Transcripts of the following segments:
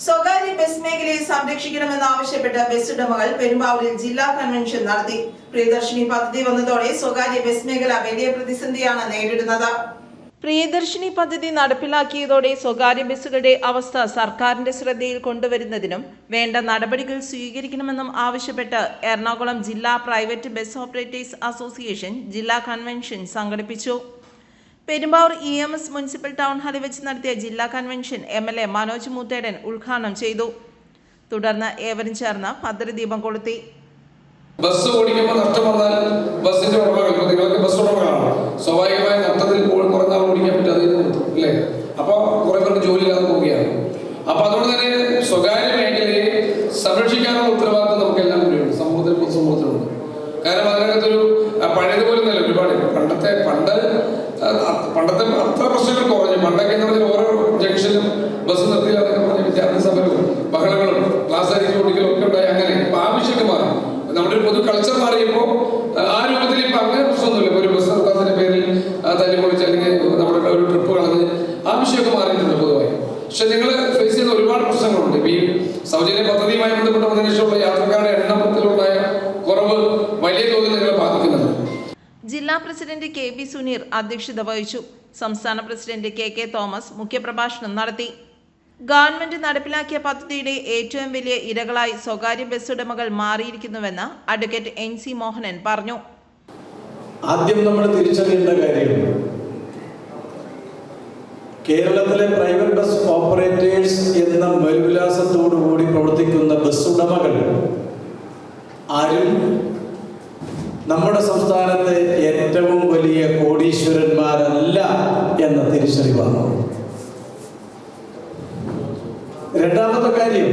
സ്വകാര്യ ബസ് മേഖലയെ സംരക്ഷിക്കണമെന്നാവശ്യപ്പെട്ട് ബസ് ഉടമകൾ പെരുമ്പാവൂരിൽ ജില്ലാ കൺവെൻഷൻ നടത്തി. പ്രിയദർശിനി പദ്ധതി വന്നതോടെ സ്വകാര്യ ബസ് മേഖല വലിയ പ്രതിസന്ധിയാണ് നേരിടുന്നത്. പ്രിയദർശിനി പദ്ധതി നടപ്പിലാക്കിയതോടെ സ്വകാര്യ ബസ്സുകളുടെ അവസ്ഥ സർക്കാരിന്റെ ശ്രദ്ധയിൽ കൊണ്ടുവരുന്നതിനും വേണ്ട നടപടികൾ സ്വീകരിക്കണമെന്നും ആവശ്യപ്പെട്ട് എറണാകുളം ജില്ലാ പ്രൈവറ്റ് ബസ് ഓപ്പറേറ്റേഴ്സ് അസോസിയേഷൻ ജില്ലാ കൺവെൻഷൻ സംഘടിപ്പിച്ചു. പെരുമ്പാവൂർ EMS മുനിസിപ്പൽ ടൗൺ ഹാളിൽ വെച്ച് നടത്തിയ ജില്ലാ കൺവെൻഷൻ MLA മനോജ് മൂത്തേടൻ ഉദ്ഘാടനം ചെയ്തു. തുടർന്ന് ഏവരും ചേർന്ന് ഭദ്രദീപം കൊളുത്തി. ബസ് ഓടിക്കുമ്പോൾ നഷ്ടം വന്നാൽ ബസ്സിന്റെ ഉടമകൾ നിങ്ങൾക്ക് ബസ് ഉടമകളാണ് സ്വാഭാവികമായി നഷ്ടത്തിൽ കുറഞ്ഞാൽ ഓടിക്കാൻ പറ്റാതെ അല്ലേ? അപ്പോൾ കുറെ പേർക്ക് ജോലിയില്ലാതെ പോവുകയാണ്. അപ്പൊ അതുകൊണ്ട് തന്നെ സ്വകാര്യ മേഖലയെ സംരക്ഷിക്കാനുള്ള ഉത്തരവാദിത്വം നമുക്ക് എല്ലാം കൂടിയുണ്ട്, സമൂഹത്തിൽ പൊതുസമൂഹത്തിലുണ്ട്. കാരണം അതിനകത്തൊരു പഴയതുപോലെ നല്ല ഒരുപാട് പണ്ടത്തെ അത്ര പ്രശ്നങ്ങൾ കുറഞ്ഞു. പണ്ടൊക്കെ എന്ന് പറഞ്ഞാൽ ഓരോ ജംഗ്ഷനിലും ബസ് നിർത്തിയില്ല എന്നൊക്കെ പറഞ്ഞ വിദ്യാർത്ഥി സമരവും ബഹളങ്ങളും ക്ലാസ് അരിച്ചു ഓടിക്കലും ഒക്കെ ഉണ്ടായി. അങ്ങനെ ആവശ്യമൊക്കെ മാറി, നമ്മുടെ ഒരു പൊതു കൾച്ചർ മാറിയപ്പോൾ ആ രൂപത്തിൽ ഇപ്പൊ അങ്ങനെ പ്രശ്നമൊന്നുമില്ല. ഒരു ബസ് നിർത്താത്തിന്റെ പേരിൽ തല്ലിപ്പൊളിച്ച് അല്ലെങ്കിൽ നമ്മുടെ ഒരു ട്രിപ്പ് കളഞ്ഞ് ആവശ്യമൊക്കെ മാറിയിട്ടുണ്ട് പൊതുവായി. പക്ഷെ നിങ്ങൾ ഫേസ് ചെയ്യുന്ന ഒരുപാട് പ്രശ്നങ്ങളുണ്ട്. ഈ സൗജന്യ പദ്ധതിയുമായി ബന്ധപ്പെട്ട് വന്നതിന് ശേഷമുള്ള യാത്രക്കാരുടെ എണ്ണത്തിലുണ്ടായ കുറവ് വലിയ തോതിൽ നിങ്ങളെ ബാധിക്കുന്നുണ്ട്. ജില്ലാ പ്രസിഡന്റ് KB സുനീർ അധ്യക്ഷത വഹിച്ചു. സംസ്ഥാന പ്രസിഡന്റ് KK തോമസ് മുഖ്യപ്രഭാഷണം നടത്തി. ഗവൺമെന്റ് നടപ്പിലാക്കിയ പദ്ധതിയുടെ ഏറ്റവും വലിയ ഇരകളായി സ്വകാര്യ ബസ് ഉടമകൾ മാറിയിരിക്കുന്നുവെന്ന് അഡ്വക്കേറ്റ് NC മോഹനൻ പറഞ്ഞു. ആദ്യം നമ്മൾ തിരിച്ചറിയേണ്ട കാര്യം, കേരളത്തിലെ പ്രൈവറ്റ് ബസ് ഓപ്പറേറ്റേഴ്സ് എന്ന മേൽവിലാസത്തോടുകൂടി പ്രവർത്തിക്കുന്ന ബസ് ഉടമകൾ ആരും നമ്മുടെ സംസ്ഥാനത്തെ ഏറ്റവും വലിയ കോടീശ്വരന്മാരല്ല എന്ന തിരിച്ചറിവാണ്. രണ്ടാമത്തെ കാര്യം,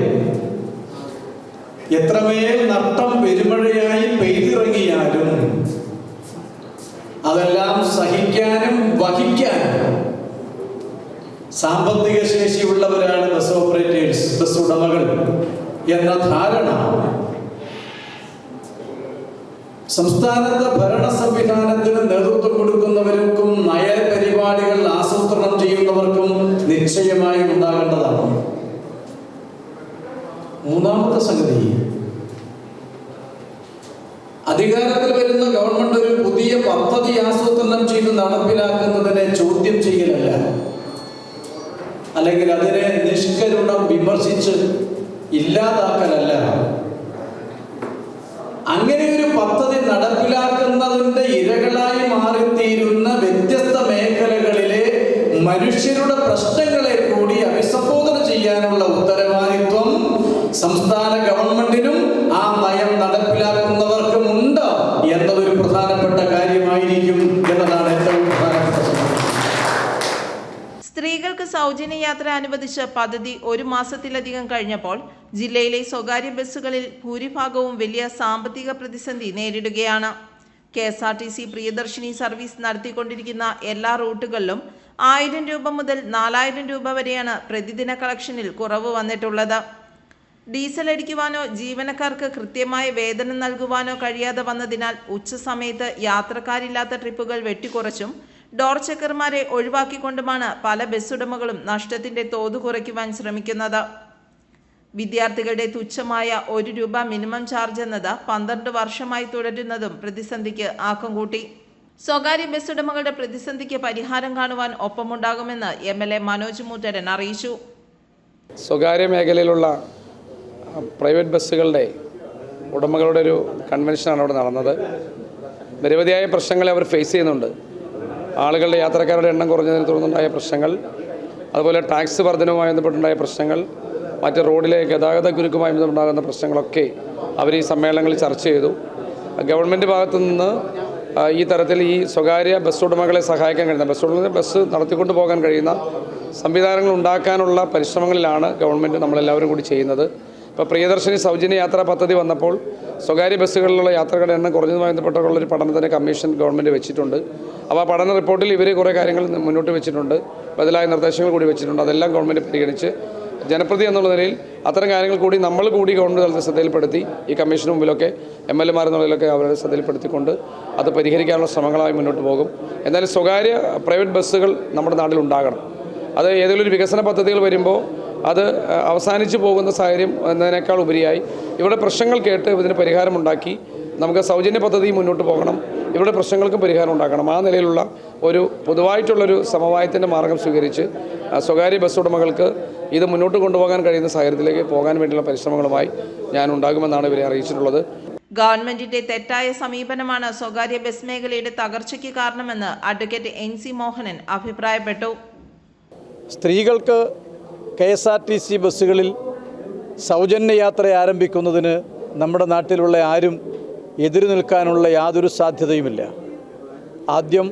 എത്രമേൽ നഷ്ടം പെരുമഴയായി പെയ്തിറങ്ങിയാലും അതെല്ലാം സഹിക്കാനും വഹിക്കാനും സാമ്പത്തിക ശേഷിയുള്ളവരാണ് ബസ് ഓപ്പറേറ്റേഴ്സ്, ബസ് ഉടമകൾ എന്ന ധാരണ സംസ്ഥാനത്തെ ഭരണ സംവിധാനത്തിന് നേതൃത്വം കൊടുക്കുന്നവർക്കും നയപരിപാടികൾ ആസൂത്രണം ചെയ്യുന്നവർക്കും നിശ്ചയമായും ഉണ്ടാകേണ്ടതാണ്. മൂന്നാമത്തെ സംഗതി, അധികാരത്തിൽ വരുന്ന ഗവൺമെന്റ് ഒരു പുതിയ പദ്ധതി ആസൂത്രണം ചെയ്ത് നടപ്പിലാക്കുന്നതിനെ ചോദ്യം ചെയ്യലല്ല, അല്ലെങ്കിൽ അതിനെ നിഷ്കരുണം വിമർശിച്ച് ഇല്ലാതാക്കലല്ല. അങ്ങനെ ഒരു പദ്ധതി നടപ്പിലാക്കുന്നതിന്റെ ഇരകളായി മാറിത്തീരുന്ന വ്യത്യസ്ത മേഖലകളിലെ മനുഷ്യരുടെ പ്രശ്നങ്ങളെ കൂടി അഭിസംബോധന ചെയ്യാനുള്ള ഉത്തരവാദിത്വം സംസ്ഥാന ഗവൺമെന്റിനും ആ നയം നടപ്പിലാക്കുന്നവർക്കും ഉണ്ട് എന്നതൊരു പ്രധാനപ്പെട്ട കാര്യമായിരിക്കും എന്നതാണ് ഏറ്റവും പ്രധാനപ്പെട്ട. സ്ത്രീകൾക്ക് സൗജന്യ യാത്ര അനുവദിച്ച പദ്ധതി 1 മാസത്തിലധികം കഴിഞ്ഞപ്പോൾ ജില്ലയിലെ സ്വകാര്യ ബസ്സുകളിൽ ഭൂരിഭാഗവും വലിയ സാമ്പത്തിക പ്രതിസന്ധി നേരിടുകയാണ്. KSRTC പ്രിയദർശിനി സർവീസ് നടത്തിക്കൊണ്ടിരിക്കുന്ന എല്ലാ റൂട്ടുകളിലും 1000 രൂപ മുതൽ 4000 രൂപ വരെയാണ് പ്രതിദിന കളക്ഷനിൽ കുറവ് വന്നിട്ടുള്ളത്. ഡീസൽ അടിക്കുവാനോ ജീവനക്കാർക്ക് കൃത്യമായ വേതനം നൽകുവാനോ കഴിയാതെ വന്നതിനാൽ ഉച്ചസമയത്ത് യാത്രക്കാരില്ലാത്ത ട്രിപ്പുകൾ വെട്ടിക്കുറച്ചും ഡോർ ചെക്കർമാരെ ഒഴിവാക്കിക്കൊണ്ടുമാണ് പല ബസ് ഉടമകളും നഷ്ടത്തിന്റെ തോത് കുറയ്ക്കുവാൻ ശ്രമിക്കുന്നത്. വിദ്യാർത്ഥികളുടെ തുച്ഛമായ 1 രൂപ മിനിമം ചാർജ് എന്നത് 12 വർഷമായി തുടരുന്നതും പ്രതിസന്ധിക്ക് ആക്കം കൂട്ടി. സ്വകാര്യ ബസ് ഉടമകളുടെ പ്രതിസന്ധിക്ക് പരിഹാരം കാണുവാൻ ഒപ്പമുണ്ടാകുമെന്ന് MLA മനോജ് മൂത്തേടൻ അറിയിച്ചു. സ്വകാര്യ മേഖലയിലുള്ള പ്രൈവറ്റ് ബസ്സുകളുടെ ഉടമകളുടെ ഒരു കൺവെൻഷനാണ് അവിടെ നടന്നത്. നിരവധിയായ പ്രശ്നങ്ങളെ അവർ ഫേസ് ചെയ്യുന്നുണ്ട്. ആളുകളുടെ യാത്രക്കാരുടെ എണ്ണം കുറഞ്ഞതിനെ തുടർന്നുണ്ടായ പ്രശ്നങ്ങൾ, അതുപോലെ ടാക്സ് വർധനവുമായി ബന്ധപ്പെട്ടുണ്ടായ പ്രശ്നങ്ങൾ, മറ്റ് റോഡിലെ ഗതാഗത കുരുക്കുമായി ബന്ധപ്പെട്ടുണ്ടാകുന്ന പ്രശ്നങ്ങളൊക്കെ അവർ ഈ സമ്മേളനങ്ങളിൽ ചർച്ച ചെയ്തു. ഗവൺമെൻറ് ഭാഗത്തു നിന്ന് ഈ തരത്തിൽ ഈ സ്വകാര്യ ബസ് ഉടമകളെ സഹായിക്കാൻ കഴിയുന്ന ബസ് നടത്തിക്കൊണ്ടു പോകാൻ കഴിയുന്ന സംവിധാനങ്ങൾ ഉണ്ടാക്കാനുള്ള പരിശ്രമങ്ങളിലാണ് ഗവൺമെൻറ് നമ്മളെല്ലാവരും കൂടി ചെയ്യുന്നത്. ഇപ്പോൾ പ്രിയദർശിനി സൗജന്യ യാത്രാ പദ്ധതി വന്നപ്പോൾ സ്വകാര്യ ബസ്സുകളിലുള്ള യാത്രകളുടെ എണ്ണം കുറഞ്ഞതുമായി ബന്ധപ്പെട്ടുള്ളൊരു പഠനത്തിന് കമ്മീഷൻ ഗവൺമെൻറ് വെച്ചിട്ടുണ്ട്. അപ്പോൾ ആ പഠന റിപ്പോർട്ടിൽ ഇവർ കുറേ കാര്യങ്ങൾ മുന്നോട്ട് വെച്ചിട്ടുണ്ട്, ബദലായ നിർദ്ദേശങ്ങൾ കൂടി വെച്ചിട്ടുണ്ട്. അതെല്ലാം ഗവൺമെൻറ് പരിഗണിച്ച് ജനപ്രതി എന്നുള്ള നിലയിൽ അത്തരം കാര്യങ്ങൾ കൂടി നമ്മൾ കൂടി ഗവൺമെൻറ് തലത്തിൽ ശ്രദ്ധയിൽപ്പെടുത്തി ഈ കമ്മീഷന് മുമ്പിലൊക്കെ MLA എന്നുള്ളതിലൊക്കെ അവരെ ശ്രദ്ധയിൽപ്പെടുത്തിക്കൊണ്ട് അത് പരിഹരിക്കാനുള്ള ശ്രമങ്ങളായി മുന്നോട്ട് പോകും. എന്നാലും സ്വകാര്യ പ്രൈവറ്റ് ബസ്സുകൾ നമ്മുടെ നാട്ടിൽ ഉണ്ടാകണം. അത് ഏതെങ്കിലും ഒരു വികസന പദ്ധതികൾ വരുമ്പോൾ അത് അവസാനിച്ചു പോകുന്ന സാഹചര്യം എന്നതിനേക്കാൾ ഉപരിയായി ഇവിടെ പ്രശ്നങ്ങൾ കേട്ട് ഇതിന് പരിഹാരമുണ്ടാക്കി നമുക്ക് സൗജന്യ പദ്ധതി മുന്നോട്ട് പോകണം, ഇവിടെ പ്രശ്നങ്ങൾക്കും പരിഹാരം ഉണ്ടാക്കണം. ആ നിലയിലുള്ള ഒരു പൊതുവായിട്ടുള്ളൊരു സമവായത്തിൻ്റെ മാർഗം സ്വീകരിച്ച് സ്വകാര്യ ബസ് ഉടമകൾക്ക് ഇത് മുന്നോട്ട് കൊണ്ടുപോകാൻ കഴിയുന്ന സാഹചര്യത്തിലേക്ക് പോകാൻ വേണ്ടിയുള്ള പരിശ്രമങ്ങളുമായി ഞാൻ ഉണ്ടാകുമെന്നാണ് ഇവരെ അറിയിച്ചിട്ടുള്ളത്. ഗവൺമെന്റിന്റെ തെറ്റായ സമീപനമാണ് സ്വകാര്യ ബസ് മേഖലയുടെ തകർച്ചയ്ക്ക് കാരണമെന്ന് അഡ്വക്കേറ്റ് NC മോഹനൻ അഭിപ്രായപ്പെട്ടു. സ്ത്രീകൾക്ക് KSRTC ബസ്സുകളിൽ സൗജന്യ യാത്ര ആരംഭിക്കുന്നതിന് നമ്മുടെ നാട്ടിലുള്ള ആരും എതിരു നിൽക്കാനുള്ള യാതൊരു സാധ്യതയുമില്ല. ആദ്യം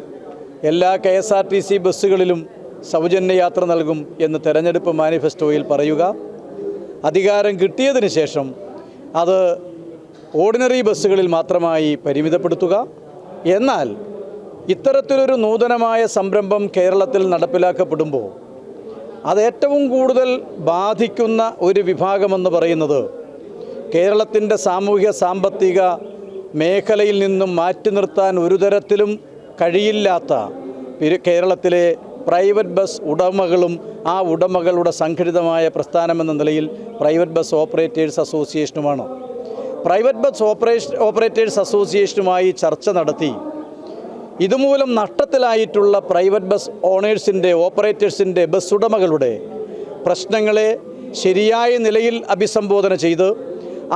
എല്ലാ KSRTC ബസ്സുകളിലും സൗജന്യ യാത്ര നൽകും എന്ന് തെരഞ്ഞെടുപ്പ് മാനിഫെസ്റ്റോയിൽ പറയുക, അധികാരം കിട്ടിയതിന് ശേഷം അത് ഓർഡിനറി ബസ്സുകളിൽ മാത്രമായി പരിമിതപ്പെടുത്തുക. എന്നാൽ ഇത്തരത്തിലൊരു നൂതനമായ സംരംഭം കേരളത്തിൽ നടപ്പിലാക്കപ്പെടുമ്പോൾ അത് ഏറ്റവും കൂടുതൽ ബാധിക്കുന്ന ഒരു വിഭാഗമെന്ന് പറയുന്നത് കേരളത്തിൻ്റെ സാമൂഹ്യ സാമ്പത്തിക മേഖലയിൽ നിന്നും മാറ്റി നിർത്താൻ ഒരു തരത്തിലും കഴിയില്ലാത്ത കേരളത്തിലെ പ്രൈവറ്റ് ബസ് ഉടമകളും ആ ഉടമകളുടെ സംഘടിതമായ പ്രസ്ഥാനമെന്ന നിലയിൽ പ്രൈവറ്റ് ബസ് ഓപ്പറേറ്റേഴ്സ് അസോസിയേഷനുമാണ്. പ്രൈവറ്റ് ബസ് ഓപ്പറേറ്റേഴ്സ് അസോസിയേഷനുമായി ചർച്ച നടത്തി ഇതുമൂലം നഷ്ടത്തിലായിട്ടുള്ള പ്രൈവറ്റ് ബസ് ഓപ്പറേറ്റേഴ്സിൻ്റെ ബസ് ഉടമകളുടെ പ്രശ്നങ്ങളെ ശരിയായ നിലയിൽ അഭിസംബോധന ചെയ്ത്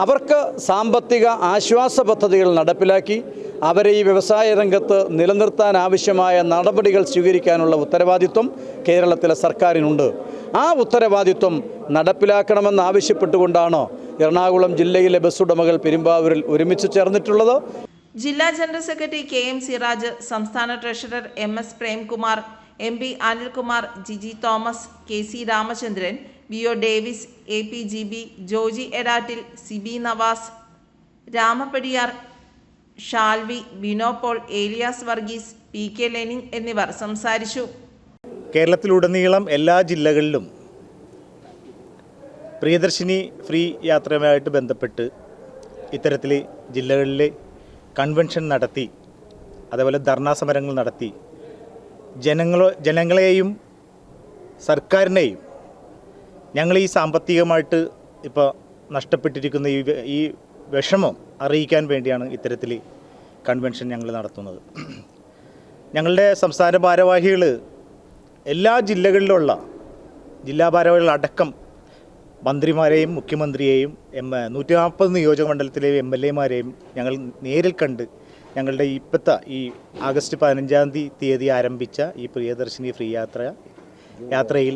അവർക്ക് സാമ്പത്തിക ആശ്വാസ പദ്ധതികൾ നടപ്പിലാക്കി അവരെ ഈ വ്യവസായ രംഗത്ത് നിലനിർത്താൻ ആവശ്യമായ നടപടികൾ സ്വീകരിക്കാനുള്ള ഉത്തരവാദിത്വം കേരളത്തിലെ സർക്കാരിനുണ്ട്. ആ ഉത്തരവാദിത്വം നടപ്പിലാക്കണമെന്നാവശ്യപ്പെട്ടുകൊണ്ടാണ് എറണാകുളം ജില്ലയിലെ ബസ് ഉടമകൾ പെരുമ്പാവൂരിൽ ഒരുമിച്ച് ചേർന്നിട്ടുള്ളത്. ജില്ലാ ജനറൽ സെക്രട്ടറി KM സിറാജ്, സംസ്ഥാന treasurer MS Premkumar, MP Anilkumar, Jiji Thomas, KC Ramachandran, VO Davis, APGB, Joji Edattil, Sibi Navas, Ramappadiyar, Shalvi, Bino Paul, Elias Varghese, PK Lenin എന്നിവർ സംസാരിച്ചു. കേരളത്തിലുടനീളം എല്ലാ ജില്ലകളിലും പ്രിയദർശിനി ഫ്രീ യാത്രയുമായിട്ട് ബന്ധപ്പെട്ട് ഇത്തരത്തിൽ ജില്ലകളിൽ കൺവെൻഷൻ നടത്തി, അതേപോലെ ധർണാ സമരങ്ങൾ നടത്തി ജനങ്ങളെയും സർക്കാരിനെയും ഞങ്ങൾ ഈ സാമ്പത്തികമായിട്ട് ഇപ്പോൾ നഷ്ടപ്പെട്ടിരിക്കുന്ന ഈ വിഷമം അറിയിക്കാൻ വേണ്ടിയാണ് ഇത്തരത്തിൽ കൺവെൻഷൻ ഞങ്ങൾ നടത്തുന്നത്. ഞങ്ങളുടെ സംസ്ഥാന ഭാരവാഹികൾ എല്ലാ ജില്ലകളിലുള്ള ജില്ലാ ഭാരവാഹികളടക്കം മന്ത്രിമാരെയും മുഖ്യമന്ത്രിയെയും 140 നിയോജക മണ്ഡലത്തിലെ MLA-മാരെയും ഞങ്ങൾ നേരിൽ കണ്ട് ഞങ്ങളുടെ ഇപ്പോഴത്തെ ഈ ആഗസ്റ്റ് 15-ാം തീയതി ആരംഭിച്ച ഈ പ്രിയദർശിനി ഫ്രീ യാത്രയിൽ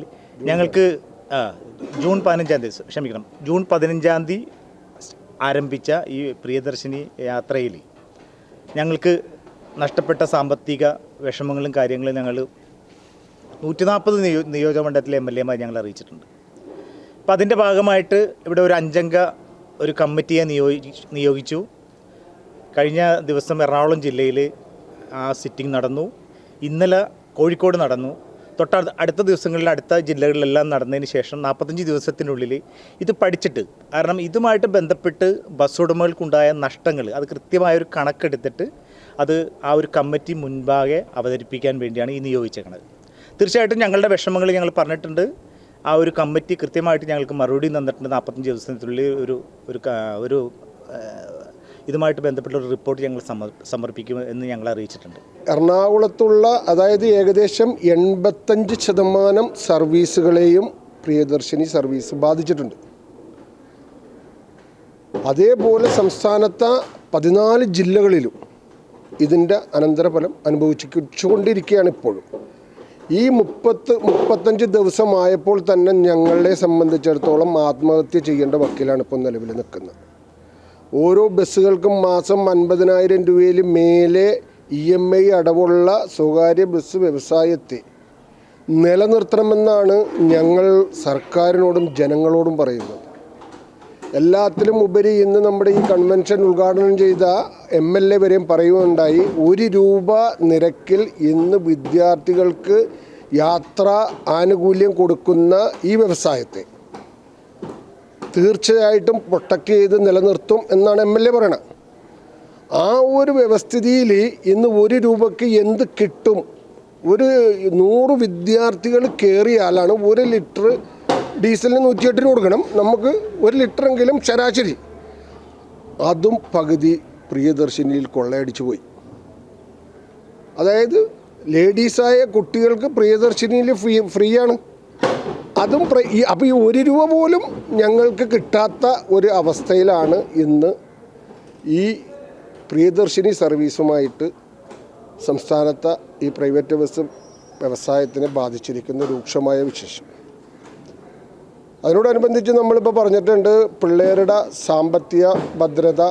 ഞങ്ങൾക്ക് ജൂൺ 15-ാം തീയതി ആരംഭിച്ച ഈ പ്രിയദർശിനി യാത്രയിൽ ഞങ്ങൾക്ക് നഷ്ടപ്പെട്ട സാമ്പത്തിക വിഷമങ്ങളും കാര്യങ്ങളും ഞങ്ങൾ 140 നിയോജക മണ്ഡലത്തിലെ MLA-മാർ ഞങ്ങൾ അറിയിച്ചിട്ടുണ്ട്. അപ്പോൾ അതിൻ്റെ ഭാഗമായിട്ട് ഇവിടെ ഒരു 5-അംഗ ഒരു കമ്മിറ്റിയെ നിയോഗിച്ചു. കഴിഞ്ഞ ദിവസം എറണാകുളം ജില്ലയിൽ ആ സിറ്റിംഗ് നടന്നു. ഇന്നലെ കോഴിക്കോട് നടന്നു. അടുത്ത ദിവസങ്ങളിൽ അടുത്ത ജില്ലകളിലെല്ലാം നടന്നതിന് ശേഷം 45 ദിവസത്തിനുള്ളിൽ ഇത് പഠിച്ചിട്ട്, കാരണം ഇതുമായിട്ട് ബന്ധപ്പെട്ട് ബസ് ഉടമകൾക്കുണ്ടായ നഷ്ടങ്ങൾ അത് കൃത്യമായൊരു കണക്കെടുത്തിട്ട് അത് ആ ഒരു കമ്മിറ്റി മുൻപാകെ അവതരിപ്പിക്കാൻ വേണ്ടിയാണ് ഈ നിയോഗിച്ചേക്കുന്നത്. തീർച്ചയായിട്ടും ഞങ്ങളുടെ വിഷമങ്ങൾ ഞങ്ങൾ പറഞ്ഞിട്ടുണ്ട്. ആ ഒരു കമ്മിറ്റി കൃത്യമായിട്ട് ഞങ്ങൾക്ക് മറുപടി തന്നിട്ടുണ്ട്. 45 ദിവസത്തിനുള്ളിൽ ഒരു ഇതുമായിട്ട് ബന്ധപ്പെട്ട ഒരു റിപ്പോർട്ട് ഞങ്ങൾ സമർപ്പിക്കും എന്ന് ഞങ്ങൾ അറിയിച്ചിട്ടുണ്ട്. എറണാകുളത്തുള്ള അതായത് ഏകദേശം 85% സർവീസുകളെയും പ്രിയദർശിനി സർവീസ് ബാധിച്ചിട്ടുണ്ട്. അതേപോലെ സംസ്ഥാനത്തെ 14 ജില്ലകളിലും ഇതിൻ്റെ അനന്തരഫലം അനുഭവിച്ചുകൊണ്ടിരിക്കുകയാണ് ഇപ്പോഴും. ഈ 35 ദിവസമായപ്പോൾ തന്നെ ഞങ്ങളെ സംബന്ധിച്ചിടത്തോളം ആത്മഹത്യ ചെയ്യേണ്ട വക്കീലാണ് ഇപ്പോൾ നിലവിൽ നിൽക്കുന്നത്. ഓരോ ബസ്സുകൾക്കും മാസം 50,000 രൂപയിൽ മേലെ EMI അടവുള്ള സ്വകാര്യ ബസ് വ്യവസായത്തെ നിലനിർത്തണമെന്നാണ് ഞങ്ങൾ സർക്കാരിനോടും ജനങ്ങളോടും പറയുന്നത്. എല്ലാത്തിലും ഉപരി ഇന്ന് നമ്മുടെ ഈ കൺവെൻഷൻ ഉദ്ഘാടനം ചെയ്ത MLA വരെയും പറയുകയുണ്ടായി, 1 രൂപ നിരക്കിൽ ഇന്ന് വിദ്യാർത്ഥികൾക്ക് യാത്രാ ആനുകൂല്യം കൊടുക്കുന്ന ഈ വ്യവസായത്തെ തീർച്ചയായിട്ടും പ്രൊട്ടക്റ്റ് ചെയ്ത് നിലനിർത്തും എന്നാണ് MLA പറയണത്. ആ ഒരു വ്യവസ്ഥിതിയിൽ ഇന്ന് 1 രൂപയ്ക്ക് എന്ത് കിട്ടും? ഒരു 100 വിദ്യാർത്ഥികൾ കയറിയാലാണ് 1 ലിറ്റർ ഡീസലിന് 108 കൊടുക്കണം, നമുക്ക് 1 ലിറ്ററെങ്കിലും ശരാശരി. അതും പകുതി പ്രിയദർശിനിയിൽ കൊള്ളയടിച്ചു പോയി. അതായത് ലേഡീസായ കുട്ടികൾക്ക് പ്രിയദർശിനിയിൽ ഫ്രീ ആണ്. അതും അപ്പോൾ ഈ 1 രൂപ പോലും ഞങ്ങൾക്ക് കിട്ടാത്ത ഒരു അവസ്ഥയിലാണ് ഇന്ന് ഈ പ്രിയദർശിനി സർവീസുമായിട്ട് സംസ്ഥാനത്തെ ഈ പ്രൈവറ്റ് ബസ് വ്യവസായത്തിനെ ബാധിച്ചിരിക്കുന്ന രൂക്ഷമായ വിശേഷം. അതിനോടനുബന്ധിച്ച് നമ്മളിപ്പോൾ പറഞ്ഞിട്ടുണ്ട്, പിള്ളേരുടെ സാമ്പത്തിക ഭദ്രത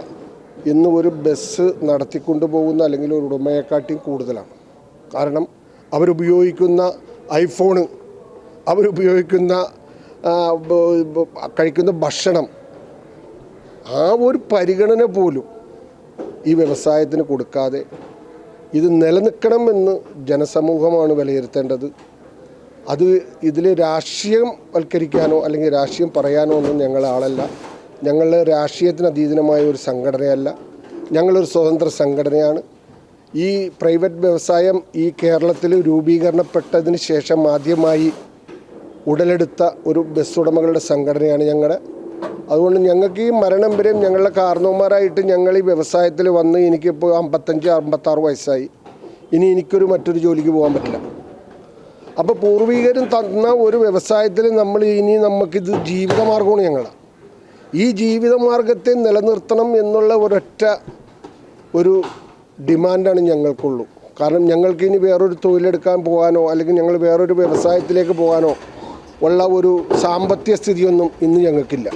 ഇന്ന് ഒരു ബസ് നടത്തിക്കൊണ്ടു പോകുന്ന അല്ലെങ്കിൽ ഒരു ഉടമയെക്കാട്ടിയും കൂടുതലാണ്. കാരണം അവരുപയോഗിക്കുന്ന ഐഫോണ്, അവരുപയോഗിക്കുന്ന കഴിക്കുന്ന ഭക്ഷണം, ആ ഒരു പരിഗണന പോലും ഈ വ്യവസായത്തിന് കൊടുക്കാതെ ഇത് നിലനിൽക്കണമെന്ന് ജനസമൂഹമാണ് വിലയിരുത്തേണ്ടത്. അത് ഇതിൽ രാഷ്ട്രീയം വൽക്കരിക്കാനോ അല്ലെങ്കിൽ രാഷ്ട്രീയം പറയാനോ ഒന്നും ഞങ്ങളെ ആളല്ല. ഞങ്ങൾ രാഷ്ട്രീയത്തിന് അതീതമായ ഒരു സംഘടനയല്ല, ഞങ്ങളൊരു സ്വതന്ത്ര സംഘടനയാണ്. ഈ പ്രൈവറ്റ് വ്യവസായം ഈ കേരളത്തിൽ രൂപീകരണപ്പെട്ടതിന് ശേഷം ആദ്യമായി ഉടലെടുത്ത ഒരു ബസ് ഉടമകളുടെ സംഘടനയാണ് ഞങ്ങളുടെ. അതുകൊണ്ട് ഞങ്ങൾക്ക് ഈ മരണം വരെയും ഞങ്ങളുടെ കാരണവന്മാരായിട്ട് ഞങ്ങൾ ഈ വ്യവസായത്തിൽ വന്ന് എനിക്കിപ്പോൾ 55-56 വയസ്സായി. ഇനി എനിക്കൊരു മറ്റൊരു ജോലിക്ക് പോകാൻ പറ്റില്ല. അപ്പോൾ പൂർവികരും തന്ന ഒരു വ്യവസായത്തിൽ നമുക്കിത് ജീവിതമാർഗമാണ് ഞങ്ങളുടെ. ഈ ജീവിതമാർഗത്തെ നിലനിർത്തണം എന്നുള്ള ഒരു ഡിമാൻഡാണ് ഞങ്ങൾക്കുള്ളൂ. കാരണം ഞങ്ങൾക്ക് ഇനി വേറൊരു തൊഴിലെടുക്കാൻ പോകാനോ അല്ലെങ്കിൽ ഞങ്ങൾ വേറൊരു വ്യവസായത്തിലേക്ക് പോകാനോ ഉള്ള ഒരു സാമ്പത്തിക സ്ഥിതിയൊന്നും ഇന്ന് ഞങ്ങൾക്കില്ല.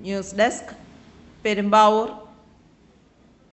News desk, Perumbavoor.